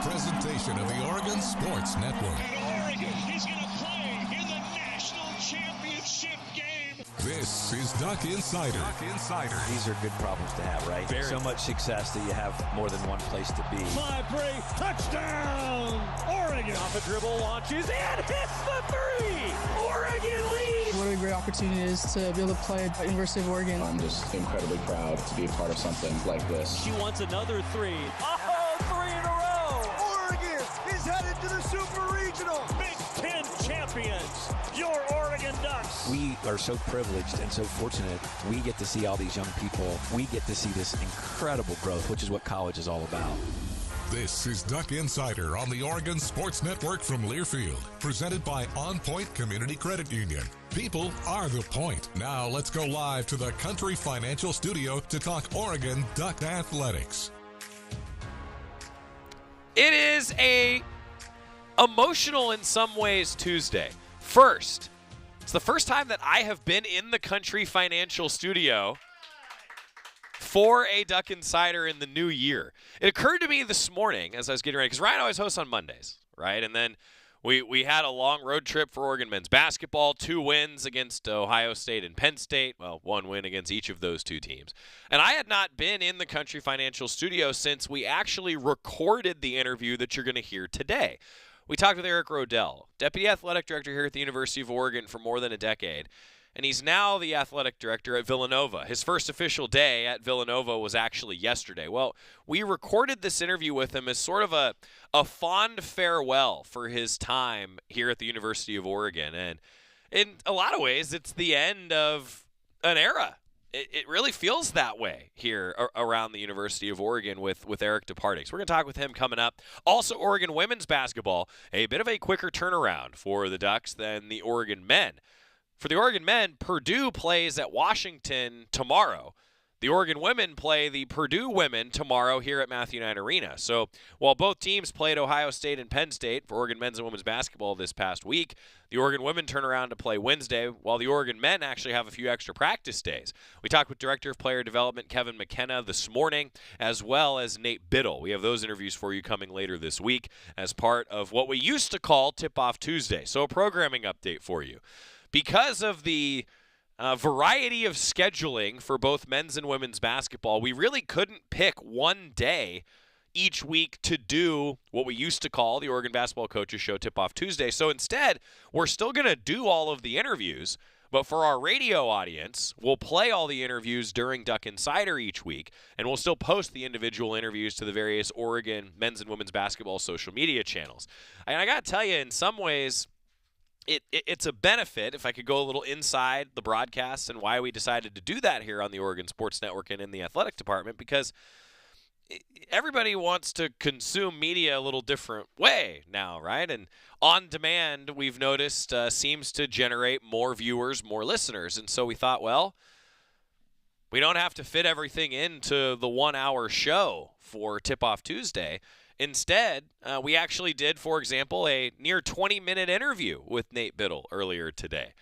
presentation of the Oregon Sports Network. And Oregon is going to play in the national championship game. This is Duck Insider. These are good problems to have, right? Very. So much success that you have more than one place to be. 5-3, touchdown, Oregon. Off a dribble, launches, and hits the three. Oregon leads. What a great opportunity it is to be able to play at University of Oregon. I'm just incredibly proud to be a part of something like this. She wants another three. Oh, 3 in a row. Oregon is headed to the Super Regional. Big Ten champions, your Oregon Ducks. We are so privileged and so fortunate. We get to see all these young people. We get to see this incredible growth, which is what college is all about. This is Duck Insider on the Oregon Sports Network from Learfield, presented by OnPoint Community Credit Union. People are the point. Now let's go live to the Country Financial Studio to talk Oregon Duck athletics. It is a emotional in some ways Tuesday. First, it's the first time that I have been in the Country Financial Studio for a Duck Insider in the new year. It occurred to me this morning as I was getting ready, because Ryan always hosts on Mondays, right? And then we had a long road trip for Oregon men's basketball, 2 wins against Ohio State and Penn State. Well, 1 win against each of those 2 teams. And I had not been in the Country Financial Studio since we actually recorded the interview that you're going to hear today. We talked with Eric Roedl, Deputy Athletic Director here at the University of Oregon for more than a decade. And he's now the athletic director at Villanova. His first official day at Villanova was actually yesterday. Well, we recorded this interview with him as sort of a fond farewell for his time here at the University of Oregon. And in a lot of ways, it's the end of an era. It really feels that way here around the University of Oregon with Eric departing. So we're going to talk with him coming up. Also, Oregon women's basketball, a bit of a quicker turnaround for the Ducks than the Oregon men. For the Oregon men, Purdue plays at Washington tomorrow. The Oregon women play the Purdue women tomorrow here at Matthew Knight Arena. So while both teams played Ohio State and Penn State for Oregon men's and women's basketball this past week, the Oregon women turn around to play Wednesday, while the Oregon men actually have a few extra practice days. We talked with Director of Player Development Kevin McKenna this morning, as well as Nate Biddle. We have those interviews for you coming later this week as part of what we used to call Tip-Off Tuesday. So a programming update for you. Because of the variety of scheduling for both men's and women's basketball, we really couldn't pick one day each week to do what we used to call the Oregon Basketball Coaches Show Tip-Off Tuesday. So instead, we're still going to do all of the interviews, but for our radio audience, we'll play all the interviews during Duck Insider each week, and we'll still post the individual interviews to the various Oregon men's and women's basketball social media channels. And I got to tell you, in some ways, it's a benefit, if I could go a little inside the broadcast and why we decided to do that here on the Oregon Sports Network and in the athletic department, because everybody wants to consume media a little different way now, right? And on demand, we've noticed, seems to generate more viewers, more listeners. And so we thought, well, we don't have to fit everything into the 1-hour show for Tip-Off Tuesday. Instead, we actually did, for example, a near 20-minute interview with Nate Biddle earlier today.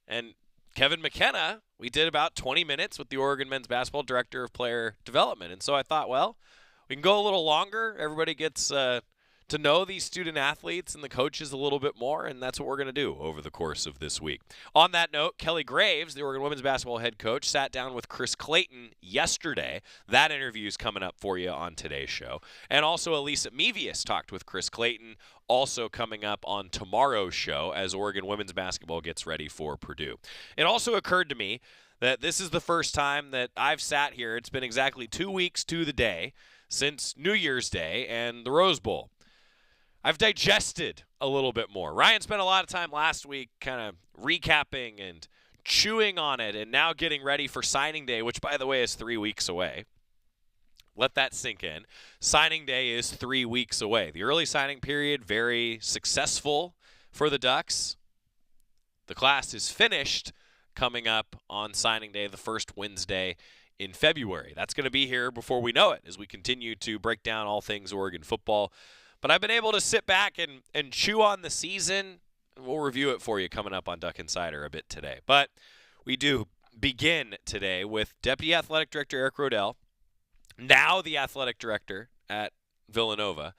And Kevin McKenna, we did about 20 minutes with the Oregon men's basketball director of player development. And so I thought, well, we can go a little longer. Everybody gets to know these student athletes and the coaches a little bit more, and that's what we're going to do over the course of this week. On that note, Kelly Graves, the Oregon women's basketball head coach, sat down with Chris Clayton yesterday. That interview is coming up for you on today's show. And also Elisa Mevius talked with Chris Clayton, also coming up on tomorrow's show as Oregon women's basketball gets ready for Purdue. It also occurred to me that this is the first time that I've sat here. It's been exactly 2 weeks to the day since New Year's Day and the Rose Bowl. I've digested a little bit more. Ryan spent a lot of time last week kind of recapping and chewing on it and now getting ready for signing day, which, by the way, is 3 weeks away. Let that sink in. Signing day is 3 weeks away. The early signing period, very successful for the Ducks. The class is finished coming up on signing day, the first Wednesday in February. That's going to be here before we know it as we continue to break down all things Oregon football. But I've been able to sit back and chew on the season. We'll review it for you coming up on Duck Insider a bit today. But we do begin today with Deputy Athletic Director Eric Roedl, now the athletic director at Villanova.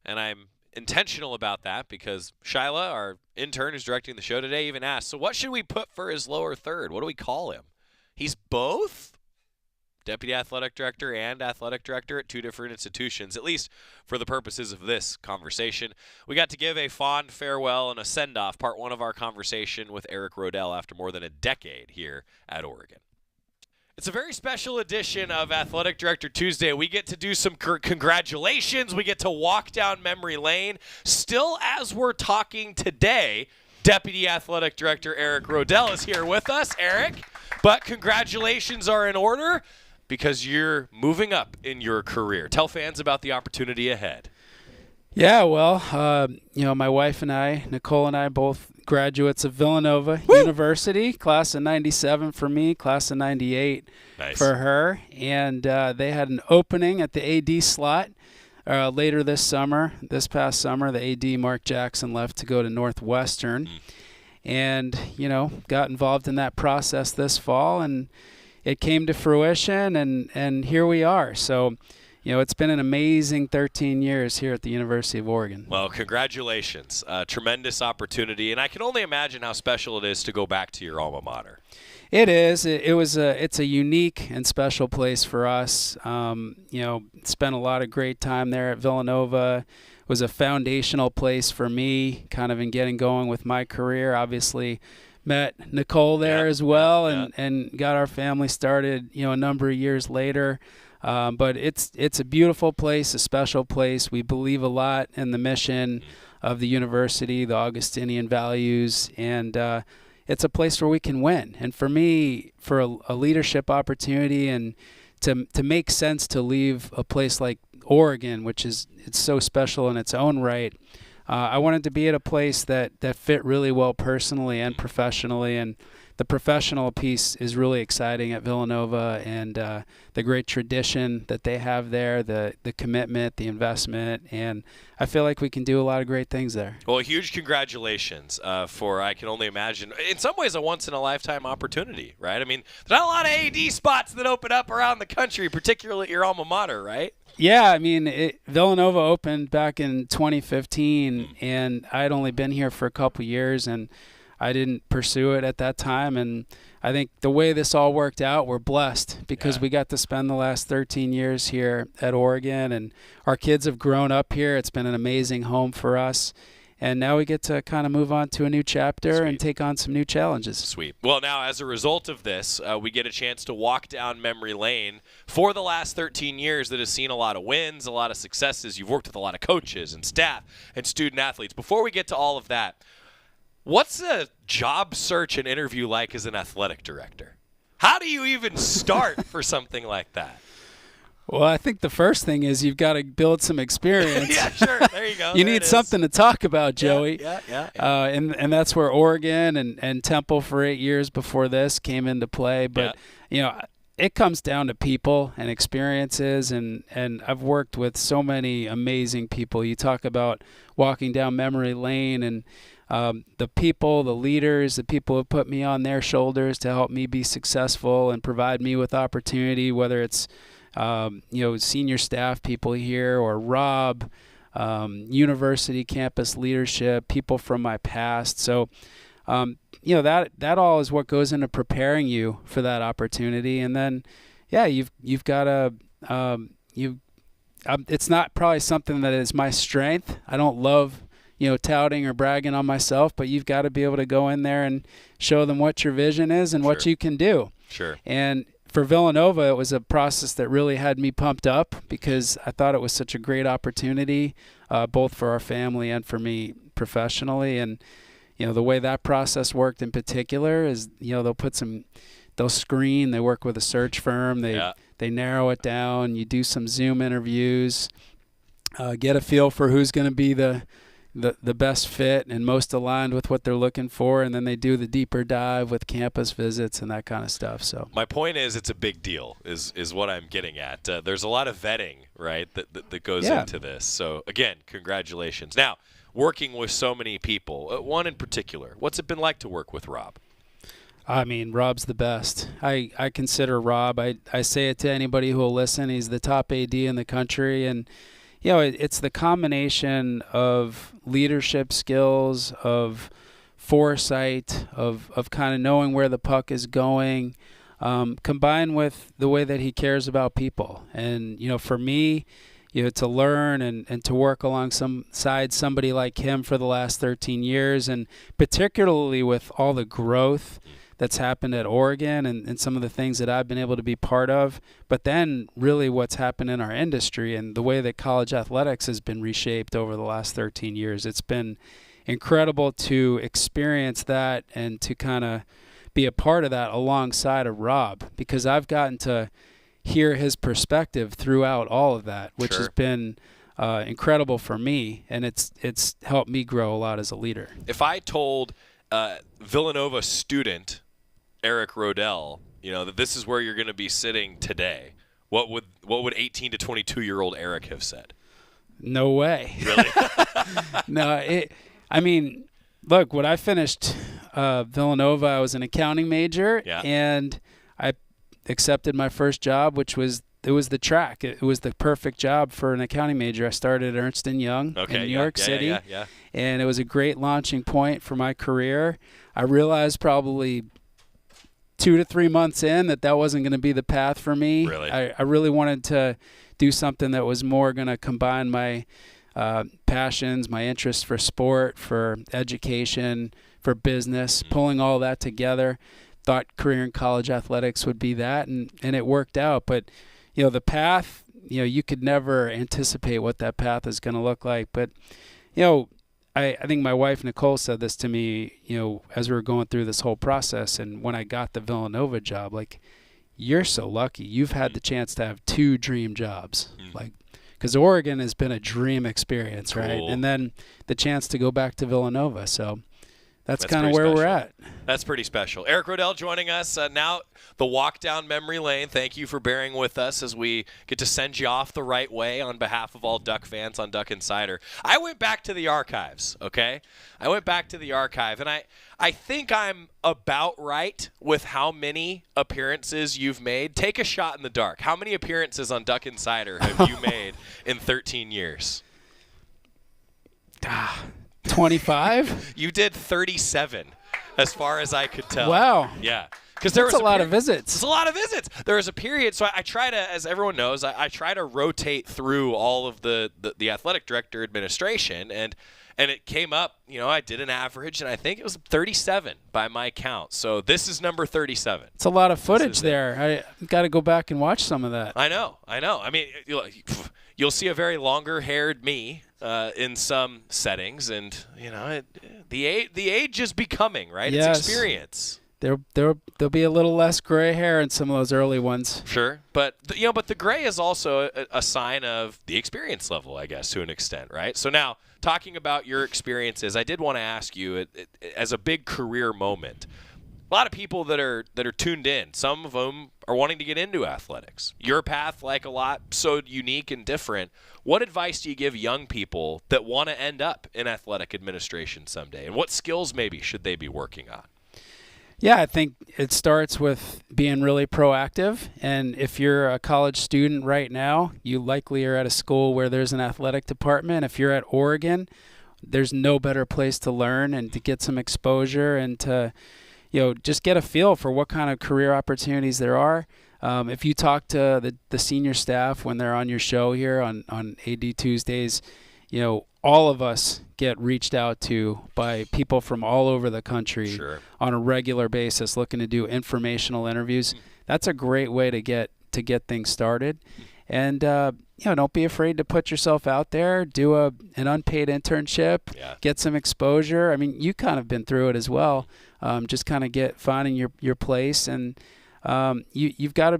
and I'm intentional about that because Shyla, our intern who's directing the show today, even asked, so what should we put for his lower third? What do we call him? He's both deputy athletic director and athletic director at two different institutions, at least for the purposes of this conversation. We got to give a fond farewell and a send-off, part one of our conversation with Eric Roedl after more than a decade here at Oregon. It's a very special edition of Athletic Director Tuesday. We get to do some congratulations. We get to walk down memory lane. Still, as we're talking today, Deputy Athletic Director Eric Roedl is here with us. Eric, but congratulations are in order because you're moving up in your career. Tell fans about the opportunity ahead. Yeah, well, my wife and I, Nicole and I, both graduates of Villanova University, class of 97 for me, class of 98 for her. And they had an opening at the AD slot later this past summer. The AD, Mark Jackson, left to go to Northwestern. And, got involved in that process this fall, and it came to fruition, and here we are. So, it's been an amazing 13 years here at the University of Oregon. Well, congratulations. Tremendous opportunity, and I can only imagine how special it is to go back to your alma mater. It is. It's a unique and special place for us. Spent a lot of great time there at Villanova. It was a foundational place for me, kind of in getting going with my career. Obviously, met Nicole there as well, and got our family started, a number of years later. But it's a beautiful place, a special place. We believe a lot in the mission of the university, the Augustinian values, and it's a place where we can win. And for me, for a leadership opportunity and to make sense to leave a place like Oregon, which it's so special in its own right, I wanted to be at a place that fit really well personally and professionally, and the professional piece is really exciting at Villanova, and the great tradition that they have there, the commitment, the investment, and I feel like we can do a lot of great things there. Well, huge congratulations for, I can only imagine, in some ways, a once-in-a-lifetime opportunity, right? I mean, there's not a lot of AD spots that open up around the country, particularly at your alma mater, right? Yeah, I mean, Villanova opened back in 2015, and I'd only been here for a couple years, and I didn't pursue it at that time. And I think the way this all worked out, we're blessed because we got to spend the last 13 years here at Oregon, and our kids have grown up here. It's been an amazing home for us. And now we get to kind of move on to a new chapter and take on some new challenges. Sweet. Well, now as a result of this, we get a chance to walk down memory lane for the last 13 years that has seen a lot of wins, a lot of successes. You've worked with a lot of coaches and staff and student athletes. Before we get to all of that, what's a job search and interview like as an athletic director? How do you even start for something like that? Well, I think the first thing is you've got to build some experience. Yeah, sure. There you go. You need something to talk about, Joey. Yeah. And that's where Oregon and Temple for 8 years before this came into play. But, it comes down to people and experiences, and I've worked with so many amazing people. You talk about walking down memory lane, and the people, the leaders, the people who put me on their shoulders to help me be successful and provide me with opportunity, whether it's senior staff people here or Rob, university campus leadership, people from my past. So, that all is what goes into preparing you for that opportunity. And then, you've got to, it's not probably something that is my strength. I don't love, touting or bragging on myself, but you've got to be able to go in there and show them what your vision is and what you can do. Sure. And for Villanova, it was a process that really had me pumped up because I thought it was such a great opportunity, both for our family and for me professionally. And, the way that process worked in particular is, they'll screen, they work with a search firm, they narrow it down, you do some Zoom interviews, get a feel for who's going to be the best fit and most aligned with what they're looking for, and then they do the deeper dive with campus visits and that kind of stuff. So my point is, it's a big deal is what I'm getting at. There's a lot of vetting, right, that goes into this. So again, congratulations. Now, working with so many people, one in particular, what's it been like to work with Rob? I mean, Rob's the best. I consider Rob, I say it to anybody who will listen, he's the top AD in the country, and it's the combination of leadership skills, of foresight, of kind of knowing where the puck is going, combined with the way that he cares about people. And, for me, to learn and to work alongside somebody like him for the last 13 years, and particularly with all the growth that's happened at Oregon and some of the things that I've been able to be part of, but then really what's happened in our industry and the way that college athletics has been reshaped over the last 13 years. It's been incredible to experience that and to kind of be a part of that alongside of Rob, because I've gotten to hear his perspective throughout all of that, which has been incredible for me, and it's helped me grow a lot as a leader. If I told Villanova student Eric Roedl, that this is where you're going to be sitting today, what would 18 to 22-year-old Eric have said? No way. Really? No, look, when I finished Villanova, I was an accounting major, and I accepted my first job, which was the track. It was the perfect job for an accounting major. I started at Ernst & Young in New York City, and it was a great launching point for my career. I realized probably 2 to 3 months in that wasn't going to be the path for me. Really? I really wanted to do something that was more going to combine my passions, my interest for sport, for education, for business, pulling all that together. Thought career in college athletics would be that, and it worked out. But, the path, you could never anticipate what that path is going to look like. But, I think my wife, Nicole, said this to me, as we were going through this whole process. And when I got the Villanova job, you're so lucky. You've had the chance to have 2 dream jobs. Because Oregon has been a dream experience, right? And then the chance to go back to Villanova. So that's kind of where we're at. That's pretty special. Eric Roedl joining us now. The walk down memory lane. Thank you for bearing with us as we get to send you off the right way on behalf of all Duck fans on Duck Insider. I went back to the archives, okay? I went back to the archive, and I think I'm about right with how many appearances you've made. Take a shot in the dark. How many appearances on Duck Insider have you made in 13 years? 25? You did 37, as far as I could tell. Wow. Yeah. Because there was a lot of visits. It's a lot of visits. There was a period, so I try to, as everyone knows, I try to rotate through all of the athletic director administration, and it came up, I did an average, and I think it was 37 by my count. So this is number 37. It's a lot of footage there. I got to go back and watch some of that. I know. I mean, you'll see a very longer-haired me in some settings, and the age is becoming, right? Yes. It's experience. There'll be a little less gray hair in some of those early ones. Sure, but the gray is also a sign of the experience level, I guess, to an extent, right? So now, talking about your experiences, I did want to ask you, as a big career moment, a lot of people that are tuned in, some of them are wanting to get into athletics. Your path, like a lot, so unique and different. What advice do you give young people that want to end up in athletic administration someday, and what skills maybe should they be working on? Yeah, I think it starts with being really proactive. And if you're a college student right now, you likely are at a school where there's an athletic department. If you're at Oregon, there's no better place to learn and to get some exposure and to, just get a feel for what kind of career opportunities there are. If you talk to the senior staff when they're on your show here on AD Tuesdays, all of us get reached out to by people from all over the country on a regular basis looking to do informational interviews. That's a great way to get things started. And don't be afraid to put yourself out there, do an unpaid internship, get some exposure. I mean, you kind of been through it as well. Just kind of finding your place, and you've got to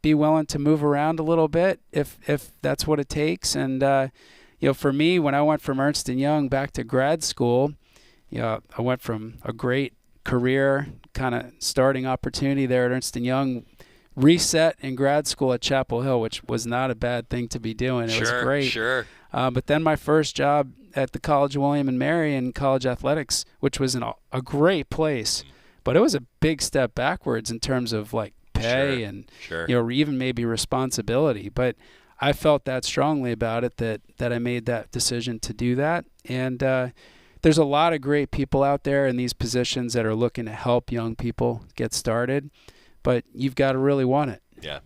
be willing to move around a little bit if that's what it takes. And for me, when I went from Ernst & Young back to grad school, I went from a great career kind of starting opportunity there at Ernst & Young, reset in grad school at Chapel Hill, which was not a bad thing to be doing. It was great. Sure. But then my first job at the College of William & Mary in college athletics, which was a great place, but it was a big step backwards in terds of pay and even maybe responsibility. But I felt that strongly about it that I made that decision to do that. And there's a lot of great people out there in these positions that are looking to help young people get started, but you've got to really want it. Yeah.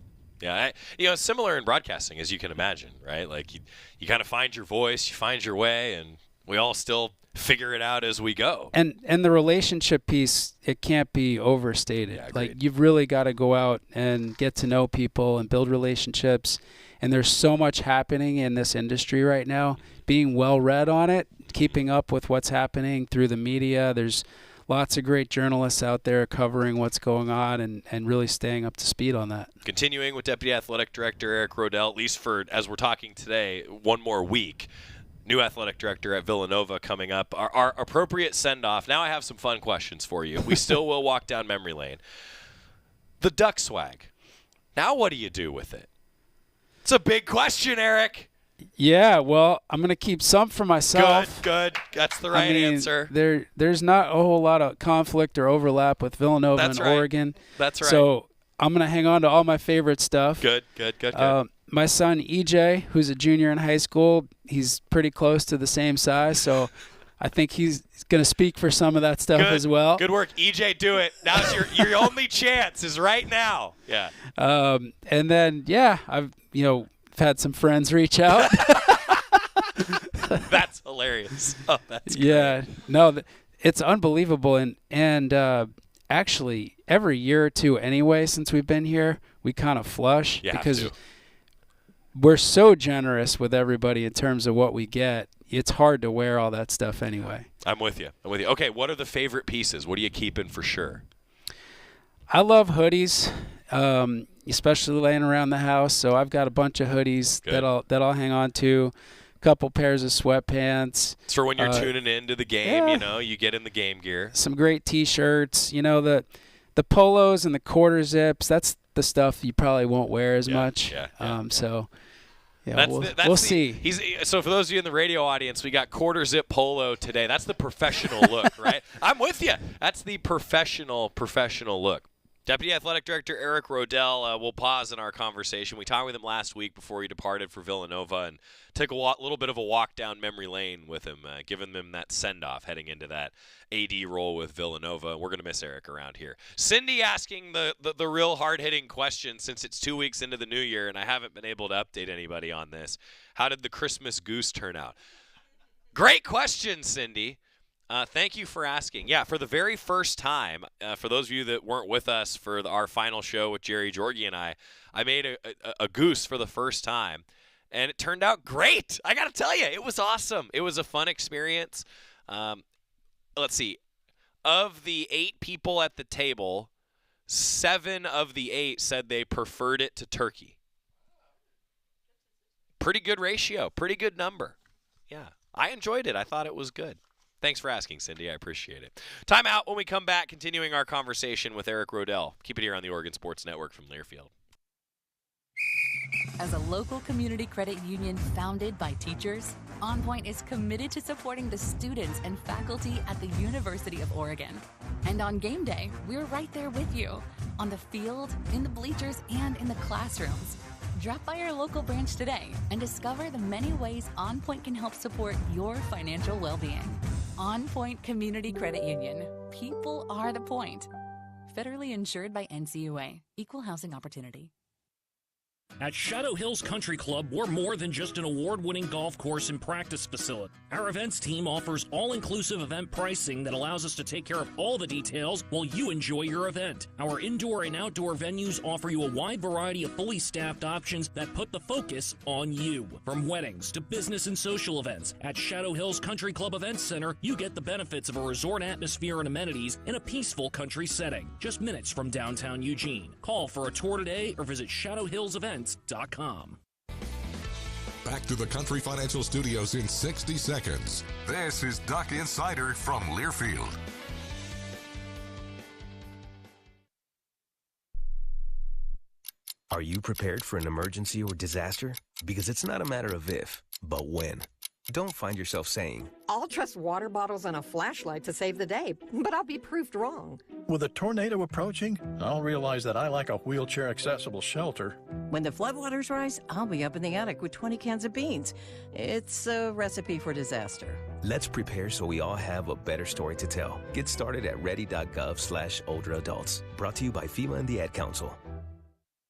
Yeah, similar in broadcasting, as you can imagine, right? Like you kind of find your voice, you find your way, and we all still figure it out as we go. And the relationship piece, it can't be overstated. Yeah, like you've really got to go out and get to know people and build relationships. And there's so much happening in this industry right now. Being well read on it, keeping up with what's happening through the media. There's lots of great journalists out there covering what's going on and really staying up to speed on that. Continuing with Deputy Athletic Director Eric Roedl, at least for, as we're talking today, one more week. New athletic director at Villanova coming up. Our appropriate send-off. Now I have some fun questions for you. We still will walk down memory lane. The duck swag. Now what do you do with it? It's a big question, Eric. Yeah, well, I'm going to keep some for myself. Good. That's the right answer. There's not a whole lot of conflict or overlap with Villanova and Oregon. That's right. So I'm going to hang on to all my favorite stuff. Good. My son, EJ, who's a junior in high school, he's pretty close to the same size, so I think he's going to speak for some of that stuff as well. Good work. EJ, do it. Now's your only chance is right now. Yeah. And then, I've had some friends reach out. That's hilarious. Oh, that's great. Yeah. No, it's unbelievable. And actually, every year or two anyway, since we've been here, we kind of flush because we're so generous with everybody in terms of what we get. It's hard to wear all that stuff anyway. I'm with you. Okay, what are the favorite pieces? What are you keeping for sure? I love hoodies, especially laying around the house. So I've got a bunch of hoodies that I'll hang on to. A couple pairs of sweatpants. It's for when you're tuning into the game. You get in the game gear. Some great T-shirts. The polos and the quarter zips. That's the stuff you probably won't wear as much. We'll see. So for those of you in the radio audience, we got quarter zip polo today. That's the professional look, right? I'm with you. That's the professional look. Deputy Athletic Director Eric Roedl, we'll pause in our conversation. We talked with him last week before he departed for Villanova and took a little bit of a walk down memory lane with him, giving them that send-off heading into that AD role with Villanova. We're going to miss Eric around here. Cindy asking the real hard-hitting question since it's 2 weeks into the new year, and I haven't been able to update anybody on this. How did the Christmas goose turn out? Great question, Cindy. Thank you for asking. Yeah, for the very first time, for those of you that weren't with us for our final show with Jerry Jorge and I made a goose for the first time, and it turned out great. I got to tell you, it was awesome. It was a fun experience. Let's see. Of the 8 people at the table, 7 of the 8 said they preferred it to turkey. Pretty good ratio. Pretty good number. Yeah, I enjoyed it. I thought it was good. Thanks for asking, Cindy. I appreciate it. Time out. When we come back, continuing our conversation with Eric Roedl. Keep it here on the Oregon Sports Network from Learfield. As a local community credit union founded by teachers, OnPoint is committed to supporting the students and faculty at the University of Oregon. And on game day, we're right there with you, on the field, in the bleachers, and in the classrooms. Drop by our local branch today and discover the many ways OnPoint can help support your financial well-being. OnPoint Community Credit Union. People are the point. Federally insured by NCUA. Equal housing opportunity. At Shadow Hills Country Club, we're more than just an award-winning golf course and practice facility. Our events team offers all-inclusive event pricing that allows us to take care of all the details while you enjoy your event. Our indoor and outdoor venues offer you a wide variety of fully staffed options that put the focus on you. From weddings to business and social events, at Shadow Hills Country Club Events Center, you get the benefits of a resort atmosphere and amenities in a peaceful country setting, just minutes from downtown Eugene. Call for a tour today or visit shadowhillsevents.com. Back to the Country Financial Studios in 60 seconds. This is Duck Insider from Learfield. Are you prepared for an emergency or disaster? Because it's not a matter of if, but when. Don't find yourself saying, I'll trust water bottles and a flashlight to save the day, but I'll be proved wrong. With a tornado approaching, I'll realize that I like a wheelchair-accessible shelter. When the floodwaters rise, I'll be up in the attic with 20 cans of beans. It's a recipe for disaster. let's prepare so we all have a better story to tell. Get started at ready.gov/older adults. Brought to you by FEMA and the Ad Council.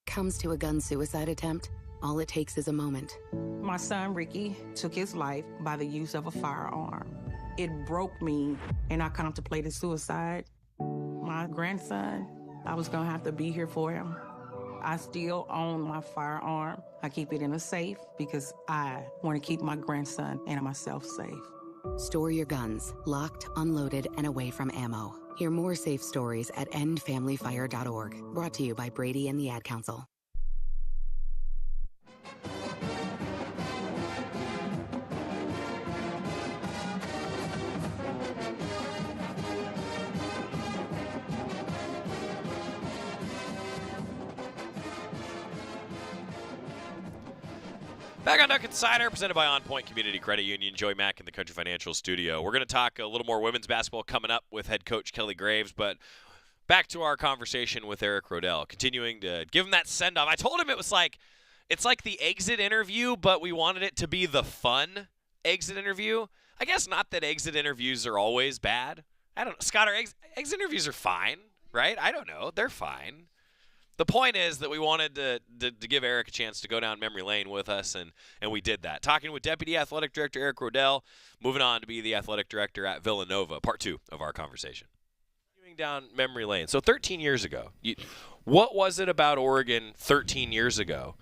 Comes to a gun suicide attempt, all it takes is a moment. My son, Ricky, took his life by the use of a firearm. It broke me, and I contemplated suicide. My grandson, I was gonna have to be here for him. I still own my firearm. I keep it in a safe because I want to keep my grandson and myself safe. Store your guns, locked, unloaded, and away from ammo. Hear more safe stories at endfamilyfire.org. Brought to you by Brady and the Ad Council. Back on Duck Insider, presented by OnPoint Community Credit Union. Joey Mack in the Country Financial Studio. We're going to talk a little more women's basketball coming up with head coach Kelly Graves, but back to our conversation with Eric Roedl, continuing to give him that send-off. I told him it's like the exit interview, but we wanted it to be the fun exit interview. I guess not that exit interviews are always bad. I don't know. Scott, exit interviews are fine, right? I don't know. They're fine. The point is that we wanted to give Eric a chance to go down memory lane with us, and we did that. Talking with Deputy Athletic Director Eric Roedl, moving on to be the Athletic Director at Villanova, part 2 of our conversation. Going down memory lane. So 13 years ago, what was it about Oregon 13 years ago,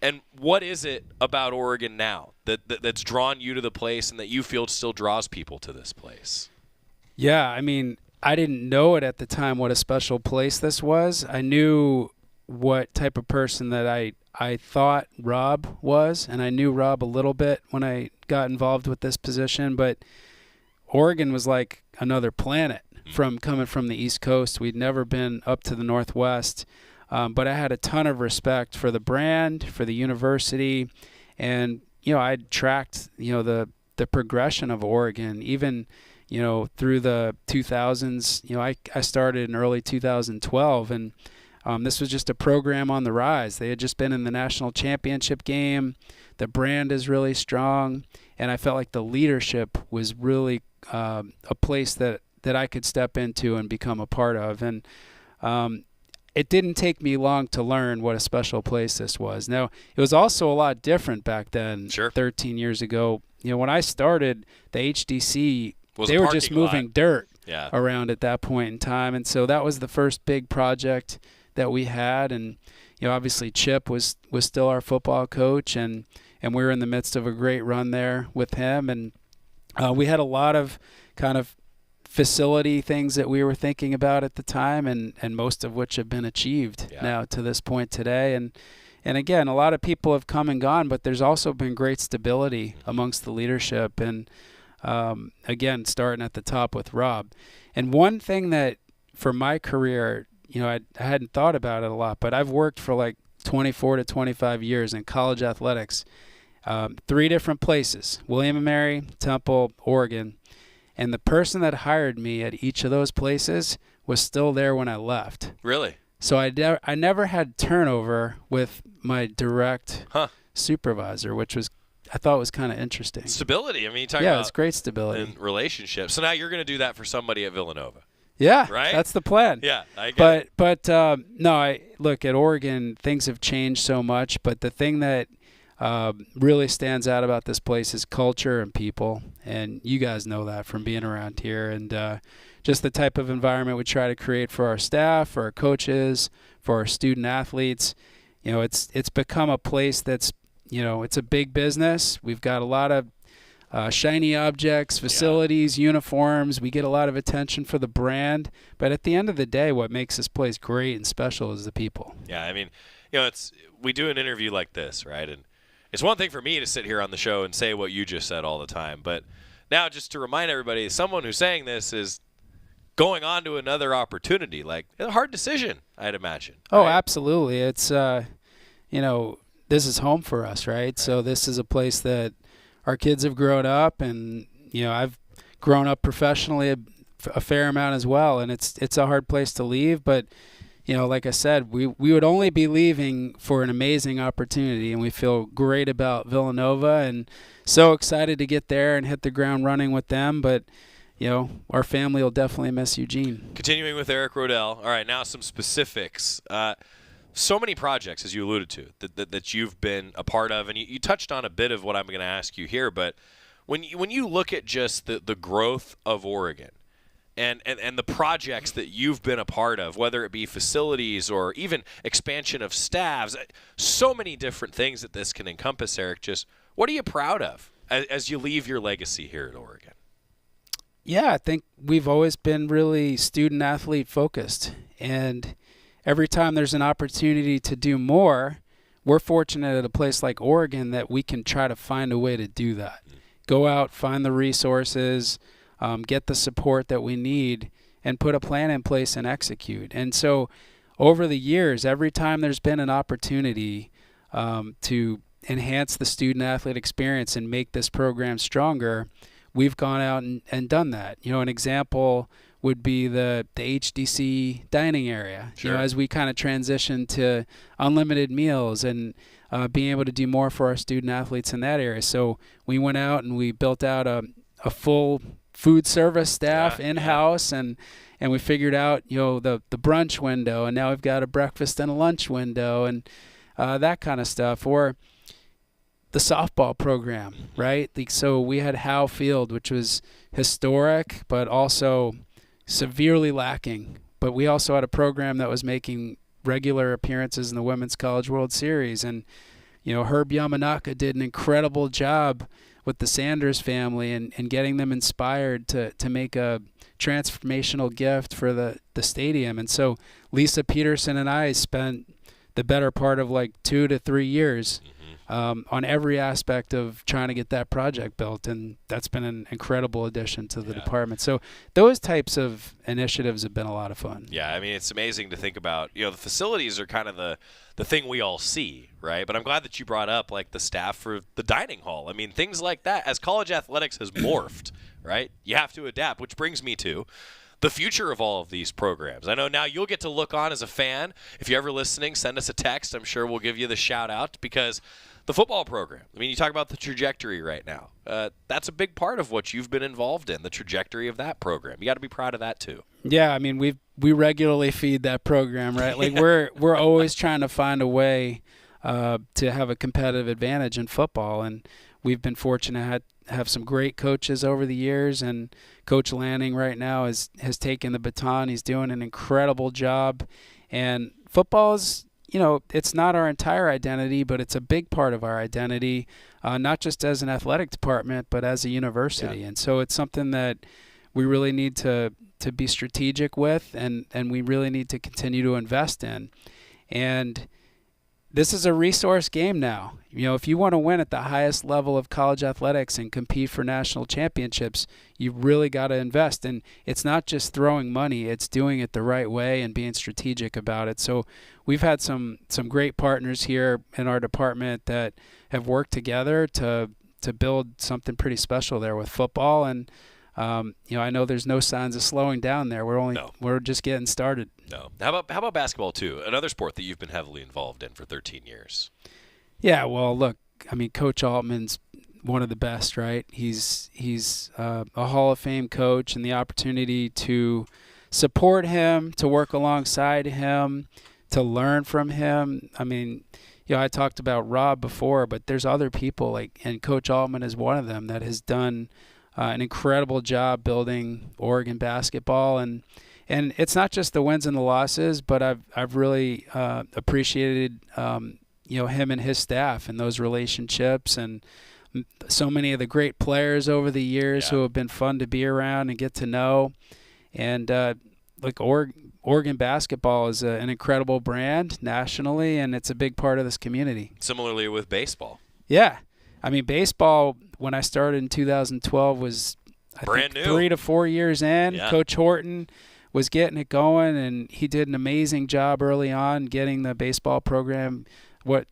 and what is it about Oregon now that's drawn you to the place and that you feel still draws people to this place? Yeah, I mean, I didn't know it at the time what a special place this was. I knew what type of person that I thought Rob was, and I knew Rob a little bit when I got involved with this position, but Oregon was like another planet coming from the East Coast. We'd never been up to the Northwest, but I had a ton of respect for the brand, for the university, and I'd tracked the progression of Oregon, even through the 2000s. I started in early 2012, and this was just a program on the rise. They had just been in the national championship game. The brand is really strong, and I felt like the leadership was really a place that I could step into and become a part of. And it didn't take me long to learn what a special place this was. Now, it was also a lot different back then, Sure. 13 years ago. When I started, the HDC, they were just moving dirt Yeah. around at that point in time. And so that was the first big project that we had. And, obviously Chip was still our football coach, and we were in the midst of a great run there with him. And we had a lot of kind of facility things that we were thinking about at the time, and most of which have been achieved now to this point today. And again, a lot of people have come and gone, but there's also been great stability amongst the leadership. And again, starting at the top with Rob. And one thing that for my career, I hadn't thought about it a lot, but I've worked for like 24 to 25 years in college athletics, 3 different places, William & Mary, Temple, Oregon. And the person that hired me at each of those places was still there when I left. Really? So I never had turnover with my direct supervisor, which I thought was kind of interesting. Stability. I mean, you talk about it's great stability. in relationships. So now you're going to do that for somebody at Villanova. Yeah, right? That's the plan. Yeah, I get it. But no, look, at Oregon, things have changed so much, but the thing that really stands out about this place is culture and people, and you guys know that from being around here, and just the type of environment we try to create for our staff, for our coaches, for our student athletes. It's become a place that's, it's a big business. We've got a lot of shiny objects, facilities, uniforms. We get a lot of attention for the brand. But at the end of the day, what makes this place great and special is the people. Yeah, I mean, we do an interview like this, right? And it's one thing for me to sit here on the show and say what you just said all the time. But now just to remind everybody, someone who's saying this is going on to another opportunity. Like, it's a hard decision, I'd imagine. Oh, right? Absolutely. It's, this is home for us, right? So this is a place that our kids have grown up, and I've grown up professionally a fair amount as well, and it's a hard place to leave, but like I said, we would only be leaving for an amazing opportunity, and we feel great about Villanova and so excited to get there and hit the ground running with them. But our family will definitely miss Eugene. Continuing with Eric Roedl. All right, now some specifics. So many projects, as you alluded to, that you've been a part of, and you touched on a bit of what I'm going to ask you here. But when you look at just the growth of Oregon, and the projects that you've been a part of, whether it be facilities or even expansion of staffs, so many different things that this can encompass, Eric. Just what are you proud of as you leave your legacy here at Oregon? Yeah, I think we've always been really student-athlete focused. And every time there's an opportunity to do more, we're fortunate at a place like Oregon that we can try to find a way to do that. Go out, find the resources, get the support that we need, and put a plan in place and execute. And so over the years, every time there's been an opportunity to enhance the student-athlete experience and make this program stronger, we've gone out and done that. An example would be the HDC dining area. Sure. As we kind of transition to unlimited meals and being able to do more for our student-athletes in that area. So we went out and we built out a full food service staff in-house, and we figured out the brunch window, and now we've got a breakfast and a lunch window, and that kind of stuff. Or the softball program, right? So we had Howe Field, which was historic, but also severely lacking. But we also had a program that was making regular appearances in the Women's College World Series. And, Herb Yamanaka did an incredible job with the Sanders family and getting them inspired to make a transformational gift for the stadium. And so Lisa Peterson and I spent the better part of 2 to 3 years on every aspect of trying to get that project built, and that's been an incredible addition to the department. So those types of initiatives have been a lot of fun. Yeah, I mean, it's amazing to think about. The facilities are kind of the thing we all see, right? But I'm glad that you brought up the staff for the dining hall. I mean, things like that. As college athletics has morphed, right? You have to adapt, which brings me to the future of all of these programs. I know now you'll get to look on as a fan. If you're ever listening, send us a text. I'm sure we'll give you the shout out, because the football program, I mean, you talk about the trajectory right now. That's a big part of what you've been involved in, the trajectory of that program. You got to be proud of that too. Yeah, I mean, we regularly feed that program, right? We're always trying to find a way to have a competitive advantage in football, and we've been fortunate to have some great coaches over the years, and Coach Lanning right now has taken the baton. He's doing an incredible job, and football is, it's not our entire identity, but it's a big part of our identity, not just as an athletic department, but as a university. Yeah. And so it's something that we really need to be strategic with, and we really need to continue to invest in. And this is a resource game now. If you want to win at the highest level of college athletics and compete for national championships, you really got to invest. And it's not just throwing money, it's doing it the right way and being strategic about it. So we've had some great partners here in our department that have worked together to build something pretty special there with football. And I know there's no signs of slowing down there. We're just getting started. No. How about basketball too? Another sport that you've been heavily involved in for 13 years. Yeah, well, look, I mean, Coach Altman's one of the best, right? He's a Hall of Fame coach, and the opportunity to support him, to work alongside him, to learn from him. I mean, I talked about Rob before, but there's other people and Coach Altman is one of them that has done an incredible job building Oregon basketball, and it's not just the wins and the losses, but I've really appreciated him and his staff and those relationships, and so many of the great players over the years who have been fun to be around and get to know. And Oregon basketball is an incredible brand nationally, and it's a big part of this community. Similarly with baseball. Yeah. I mean, baseball, when I started in 2012, was brand new. 3 to 4 years in. Yeah. Coach Horton was getting it going, and he did an amazing job early on getting the baseball program.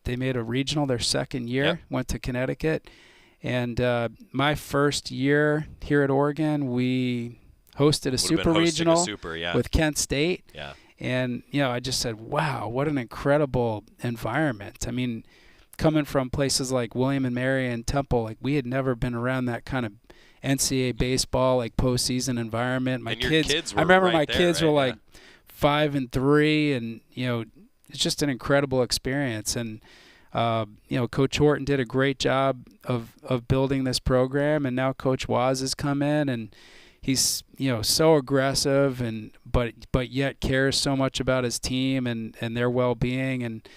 They made a regional their second year, went to Connecticut. And my first year here at Oregon, we hosted a super regional with Kent State. Yeah. And, I just said, wow, what an incredible environment. I mean, coming from places like William and Mary and Temple, like we had never been around that kind of NCAA baseball, like postseason environment. My kids were I remember right my there, kids right? were like 5 and 3, and it's just an incredible experience. And Coach Horton did a great job of building this program, and now Coach Waz has come in, and he's so aggressive but yet cares so much about his team and their well-being, and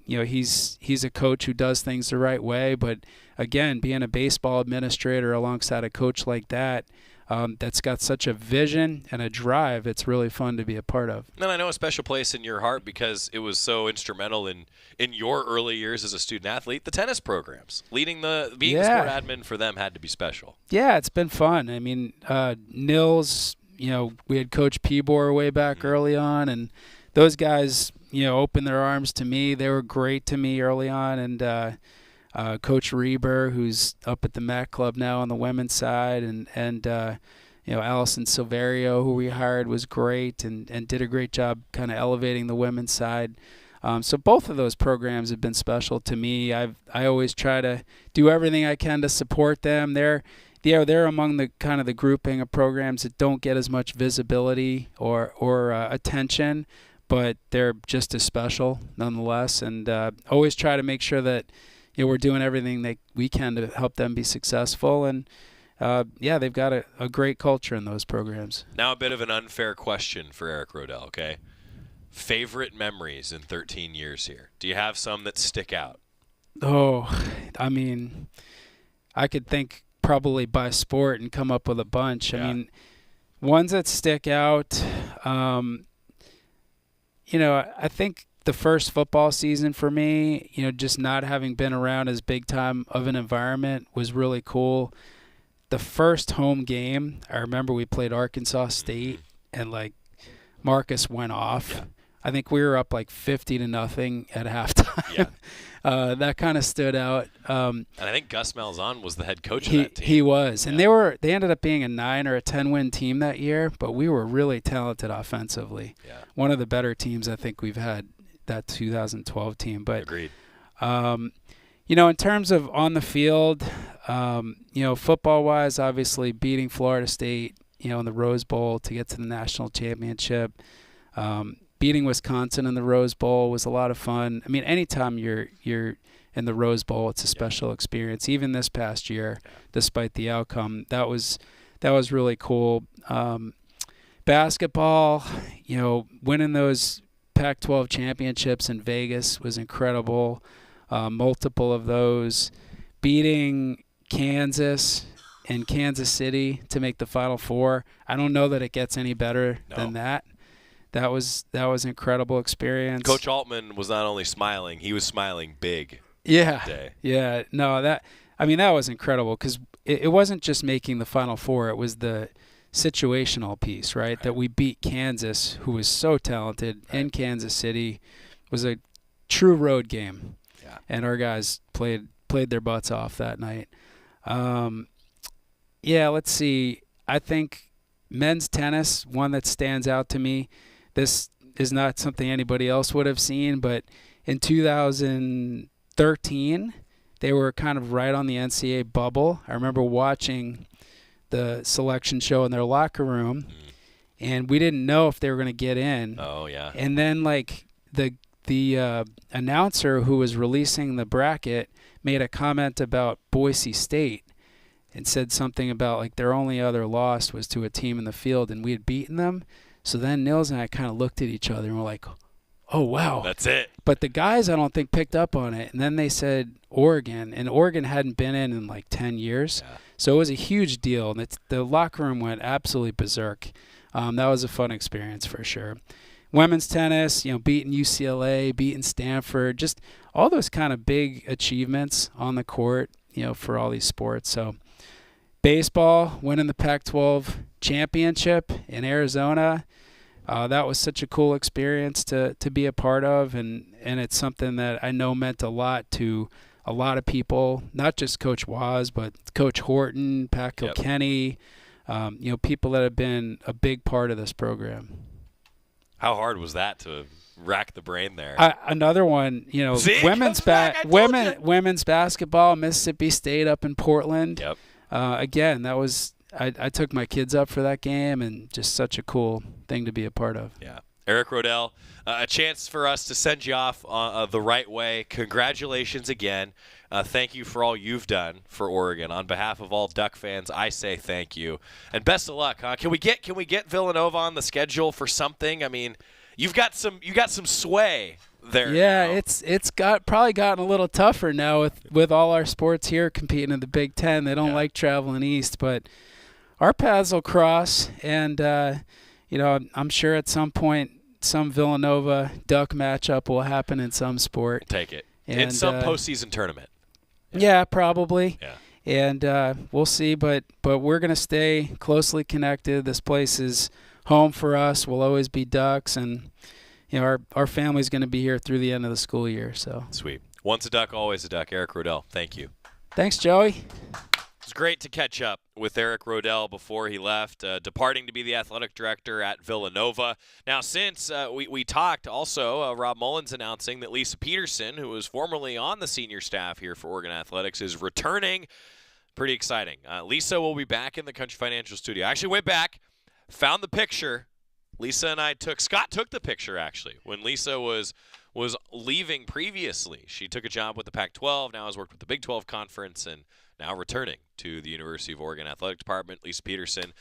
he's a coach who does things the right way. But again, being a baseball administrator alongside a coach like that, that's got such a vision and a drive, it's really fun to be a part of. And I know a special place in your heart because it was so instrumental in your early years as a student athlete. The tennis programs, being the sport admin for them had to be special. Yeah, it's been fun. I mean, Nils, we had Coach Peebor way back early on, and those guys, opened their arms to me. They were great to me early on, and Coach Reber, who's up at the MAC Club now on the women's side, and Allison Silverio, who we hired, was great and did a great job kind of elevating the women's side. So both of those programs have been special to me. I always try to do everything I can to support them. They're among the kind of the grouping of programs that don't get as much visibility or attention, but they're just as special nonetheless. And always try to make sure that we're doing everything that we can to help them be successful. And they've got a great culture in those programs. Now a bit of an unfair question for Eric Roedl, okay? Favorite memories in 13 years here? Do you have some that stick out? Oh, I mean, I could think probably by sport and come up with a bunch. Yeah. I mean, ones that stick out, I think the first football season for me, just not having been around as big time of an environment was really cool. The first home game, I remember we played Arkansas State, and like Marcus went off. Yeah. I think we were up like 50-0 at halftime. Yeah. That kind of stood out. And I think Gus Malzahn was the head coach of that team. He was. And they ended up being a 9 or a 10-win team that year, but we were really talented offensively. Yeah. One of the better teams I think we've had, that 2012 team. But agreed. In terms of on the field, football-wise, obviously beating Florida State, in the Rose Bowl to get to the national championship. Beating Wisconsin in the Rose Bowl was a lot of fun. I mean, anytime you're in the Rose Bowl, it's a special experience. Even this past year, despite the outcome, that was really cool. Basketball, winning those Pac-12 championships in Vegas was incredible. Multiple of those. Beating Kansas and Kansas City to make the Final Four. I don't know that it gets any better than that. That was an incredible experience. Coach Altman was not only smiling, he was smiling big. Yeah. That day. Yeah. No, that was incredible because it wasn't just making the Final Four. It was the situational piece, right? That we beat Kansas, who was so talented, in Kansas City. It was a true road game. Yeah. And our guys played their butts off that night. Let's see. I think men's tennis, one that stands out to me. This is not something anybody else would have seen, but in 2013, they were kind of right on the NCAA bubble. I remember watching the selection show in their locker room, and we didn't know if they were going to get in. Oh, yeah. And then, like, the announcer who was releasing the bracket made a comment about Boise State and said something about, like, their only other loss was to a team in the field, and we had beaten them. So then Nils and I kind of looked at each other and were like, oh, wow. That's it. But the guys, I don't think, picked up on it. And then they said Oregon, and Oregon hadn't been in like 10 years. Yeah. So it was a huge deal, and the locker room went absolutely berserk. That was a fun experience for sure. Women's tennis, beating UCLA, beating Stanford, just all those kind of big achievements on the court, for all these sports. So baseball, winning the Pac-12 championship in Arizona, that was such a cool experience to be a part of, and it's something that I know meant a lot to a lot of people, not just Coach Waz, but Coach Horton, Pat Kilkenny, people that have been a big part of this program. How hard was that to rack the brain there? Another one, women's basketball, Mississippi State up in Portland. Yep. Again, that was I took my kids up for that game, and just such a cool thing to be a part of. Yeah. Eric Roedl, a chance for us to send you off the right way. Congratulations again. Thank you for all you've done for Oregon. On behalf of all Duck fans, I say thank you. And best of luck, huh? Can we get Villanova on the schedule for something? I mean, you got some sway there. Yeah, now. it's probably gotten a little tougher now with all our sports here competing in the Big Ten. They don't like traveling east, but our paths will cross, and I'm sure at some point some Villanova Duck matchup will happen in some sport. Take it. In some postseason tournament. Yeah, probably. Yeah. And we'll see, but we're going to stay closely connected. This place is home for us. We'll always be Ducks, and our family's going to be here through the end of the school year. So sweet. Once a Duck, always a Duck. Eric Roedl, thank you. Thanks, Joey. It's great to catch up with Eric Roedl before he left, departing to be the athletic director at Villanova. Now, since we talked, also, Rob Mullins announcing that Lisa Peterson, who was formerly on the senior staff here for Oregon Athletics, is returning. Pretty exciting. Lisa will be back in the Country Financial Studio. I actually went back, found the picture. Lisa and Scott took the picture, actually, when Lisa was leaving previously. She took a job with the Pac-12, now has worked with the Big 12 Conference, and now returning to the University of Oregon Athletic Department. Lisa Peterson.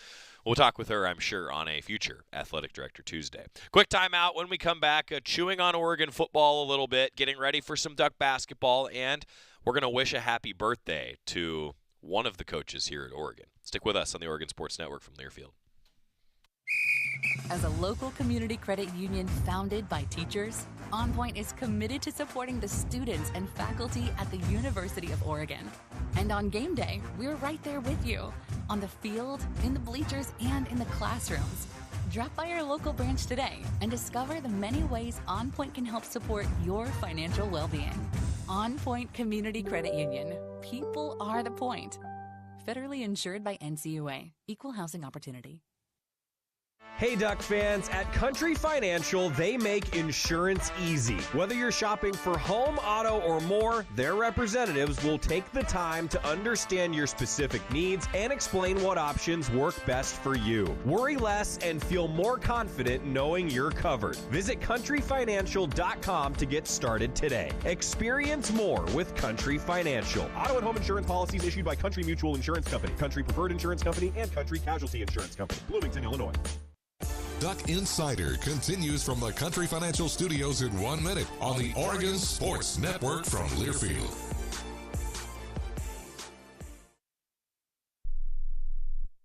We'll talk with her, I'm sure, on a future Athletic Director Tuesday. Quick timeout. When we come back, chewing on Oregon football a little bit, getting ready for some Duck basketball, and we're going to wish a happy birthday to one of the coaches here at Oregon. Stick with us on the Oregon Sports Network from Learfield. As a local community credit union founded by teachers, OnPoint is committed to supporting the students and faculty at the University of Oregon. And on game day, we're right there with you, on the field, in the bleachers, and in the classrooms. Drop by your local branch today and discover the many ways OnPoint can help support your financial well-being. OnPoint Community Credit Union. People are the point. Federally insured by NCUA. Equal housing opportunity. Hey Duck fans, at Country Financial, they make insurance easy. Whether you're shopping for home, auto, or more, their representatives will take the time to understand your specific needs and explain what options work best for you. Worry less and feel more confident knowing you're covered. Visit countryfinancial.com to get started today. Experience more with Country Financial. Auto and home insurance policies issued by Country Mutual Insurance Company, Country Preferred Insurance Company, and Country Casualty Insurance Company, Bloomington, Illinois. Duck Insider continues from the Country Financial Studios in 1 minute on the Oregon Sports Network from Learfield.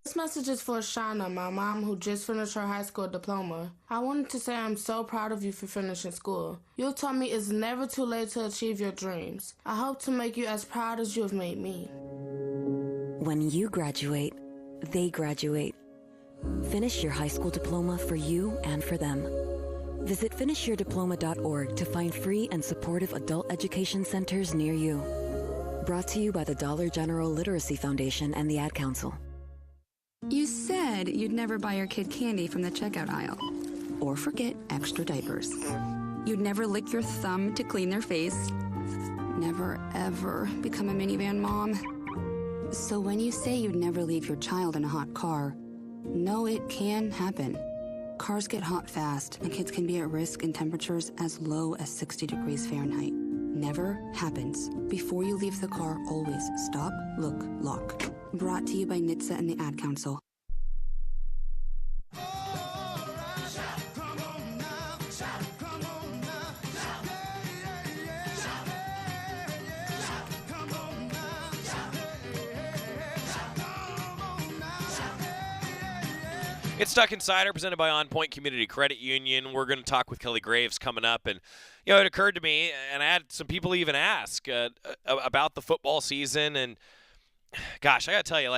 This message is for Shauna, my mom, who just finished her high school diploma. I wanted to say I'm so proud of you for finishing school. You told me it's never too late to achieve your dreams. I hope to make you as proud as you have made me. When you graduate, they graduate. Finish your high school diploma for you and for them. Visit finishyourdiploma.org to find free and supportive adult education centers near you. Brought to you by the Dollar General Literacy Foundation and the Ad Council. You said you'd never buy your kid candy from the checkout aisle. Or forget extra diapers. You'd never lick your thumb to clean their face. Never, ever become a minivan mom. So when you say you'd never leave your child in a hot car, know it can happen. Cars get hot fast, and kids can be at risk in temperatures as low as 60 degrees Fahrenheit. Never happens. Before you leave the car, always stop, look, lock. Brought to you by NHTSA and the Ad Council. It's Duck Insider, presented by OnPoint Community Credit Union. We're going to talk with Kelly Graves coming up. And, it occurred to me, and I had some people even ask about the football season. And, gosh, I got to tell you,